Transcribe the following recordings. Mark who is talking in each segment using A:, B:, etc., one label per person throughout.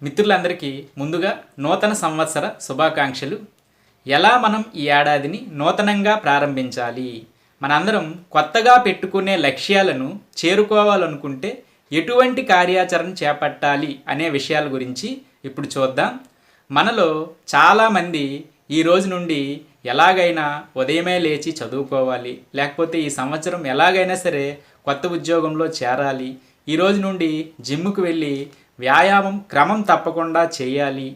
A: మిత్రులందరికీ ముందుగా నూతన సంవత్సర శుభాకాంక్షలు. ఎలా మనం ఈ ఏడాదిని నూతనంగా ప్రారంభించాలి, మనందరం కొత్తగా పెట్టుకునే లక్ష్యాలను చేరుకోవాలనుకుంటే ఎటువంటి కార్యాచరణ చేపట్టాలి అనే విషయాల గురించి ఇప్పుడు చూద్దాం. మనలో చాలామంది ఈ రోజు నుండి ఎలాగైనా ఉదయమే లేచి చదువుకోవాలి, లేకపోతే ఈ సంవత్సరం ఎలాగైనా సరే కొత్త ఉద్యోగంలో చేరాలి, ఈ రోజు నుండి జిమ్ముకు వెళ్ళి వ్యాయామం క్రమం తప్పకుండా చేయాలి,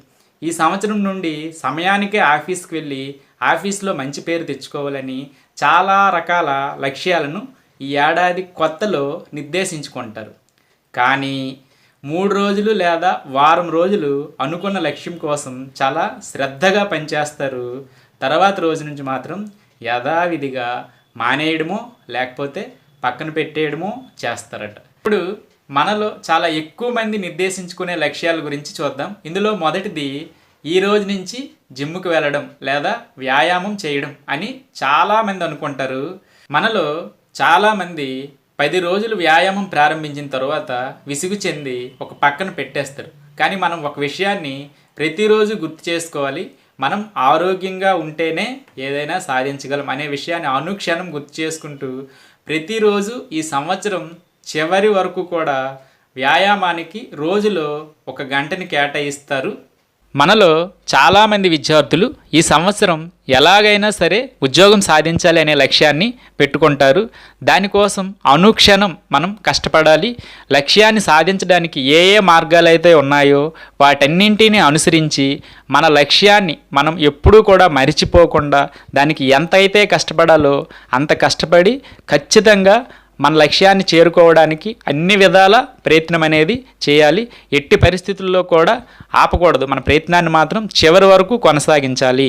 A: ఈ సంవత్సరం నుండి సమయానికే ఆఫీస్కి వెళ్ళి ఆఫీస్లో మంచి పేరు తెచ్చుకోవాలని చాలా రకాల లక్ష్యాలను ఈ ఏడాది కొత్తలో నిర్దేశించుకుంటారు. కానీ 3 రోజులు లేదా వారం రోజులు అనుకున్న లక్ష్యం కోసం చాలా శ్రద్ధగా పనిచేస్తారు. తర్వాత రోజు నుంచి మాత్రం యథావిధిగా మానేయడమో లేకపోతే పక్కన పెట్టేయడమో చేస్తారట. ఇప్పుడు మనలో చాలా ఎక్కువ మంది నిర్దేశించుకునే లక్ష్యాల గురించి చూద్దాం. ఇందులో మొదటిది ఈ రోజు నుంచి జిమ్ముకు వెళ్ళడం లేదా వ్యాయామం చేయడం అని చాలామంది అనుకుంటారు. మనలో చాలామంది 10 రోజులు వ్యాయామం ప్రారంభించిన తర్వాత విసుగు చెంది ఒక పక్కన పెట్టేస్తారు. కానీ మనం ఒక విషయాన్ని ప్రతిరోజు గుర్తు చేసుకోవాలి. మనం ఆరోగ్యంగా ఉంటేనే ఏదైనా సాధించగలం అనే విషయాన్ని అనుక్షణం గుర్తు చేసుకుంటూ ప్రతిరోజు ఈ సంవత్సరం చివరి వరకు కూడా వ్యాయామానికి రోజులో 1 గంటని కేటాయిస్తారు. మనలో చాలామంది విద్యార్థులు ఈ సంవత్సరం ఎలాగైనా సరే ఉద్యోగం సాధించాలి అనే లక్ష్యాన్ని పెట్టుకుంటారు. దానికోసం అనుక్షణం మనం కష్టపడాలి. లక్ష్యాన్ని సాధించడానికి ఏ మార్గాలు అయితే ఉన్నాయో వాటన్నింటినీ అనుసరించి మన లక్ష్యాన్ని మనం ఎప్పుడూ కూడా మరిచిపోకుండా దానికి ఎంతైతే కష్టపడాలో అంత కష్టపడి ఖచ్చితంగా మన లక్ష్యాన్ని చేరుకోవడానికి అన్ని విధాల ప్రయత్నం అనేది చేయాలి. ఎట్టి పరిస్థితుల్లో కూడా ఆపకూడదు. మన ప్రయత్నాన్ని మాత్రం చివరి వరకు కొనసాగించాలి.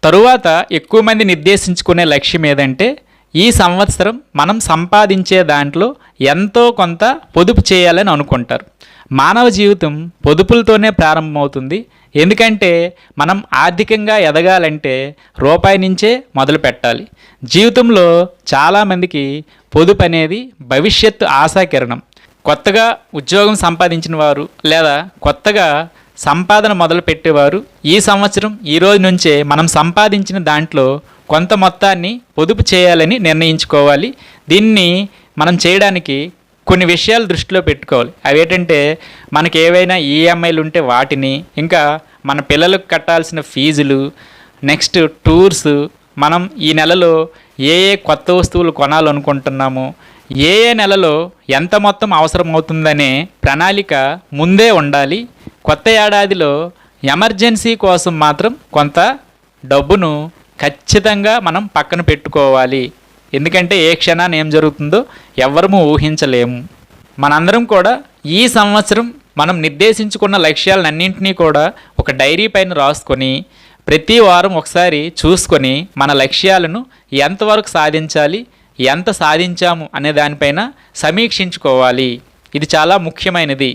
A: తరువాత ఎక్కువ మంది నిర్దేశించుకునే లక్ష్యం ఏదంటే ఈ సంవత్సరం మనం సంపాదించే దాంట్లో ఎంతో కొంత పొదుపు చేయాలని అనుకుంటారు. మానవ జీవితం పొదుపులతోనే ప్రారంభమవుతుంది. ఎందుకంటే మనం ఆర్థికంగా ఎదగాలంటే రూపాయి నుంచే మొదలు పెట్టాలి. జీవితంలో చాలామందికి పొదుపు అనేది భవిష్యత్తు ఆశాకిరణం. కొత్తగా ఉద్యోగం సంపాదించిన వారు లేదా కొత్తగా సంపాదన మొదలు పెట్టేవారు ఈ సంవత్సరం ఈ రోజు నుంచే మనం సంపాదించిన దాంట్లో కొంత మొత్తాన్ని పొదుపు చేయాలని నిర్ణయించుకోవాలి. దీన్ని మనం చేయడానికి కొన్ని విషయాలు దృష్టిలో పెట్టుకోవాలి. అవి ఏంటంటే మనకి ఏవైనా ఈఎంఐలు ఉంటే వాటిని, ఇంకా మన పిల్లలకు కట్టాల్సిన ఫీజులు, నెక్స్ట్ టూర్స్, మనం ఈ నెలలో ఏ కొత్త వస్తువులు కొనాలనుకుంటున్నామో, ఏ నెలలో ఎంత మొత్తం అవసరమవుతుందనే ప్రణాళిక ముందే ఉండాలి. కొత్త ఏడాదిలో ఎమర్జెన్సీ కోసం మాత్రం కొంత డబ్బును ఖచ్చితంగా మనం పక్కన పెట్టుకోవాలి. ఎందుకంటే ఏ క్షణాన్ని ఏం జరుగుతుందో ఎవ్వరము ఊహించలేము. మనందరం కూడా ఈ సంవత్సరం మనం నిర్దేశించుకున్న లక్ష్యాలన్నింటినీ కూడా ఒక డైరీ పైన రాసుకొని ప్రతి వారం ఒకసారి చూసుకొని మన లక్ష్యాలను ఎంతవరకు సాధించాలి, ఎంత సాధించాము అనే దానిపైన సమీక్షించుకోవాలి. ఇది చాలా ముఖ్యమైనది.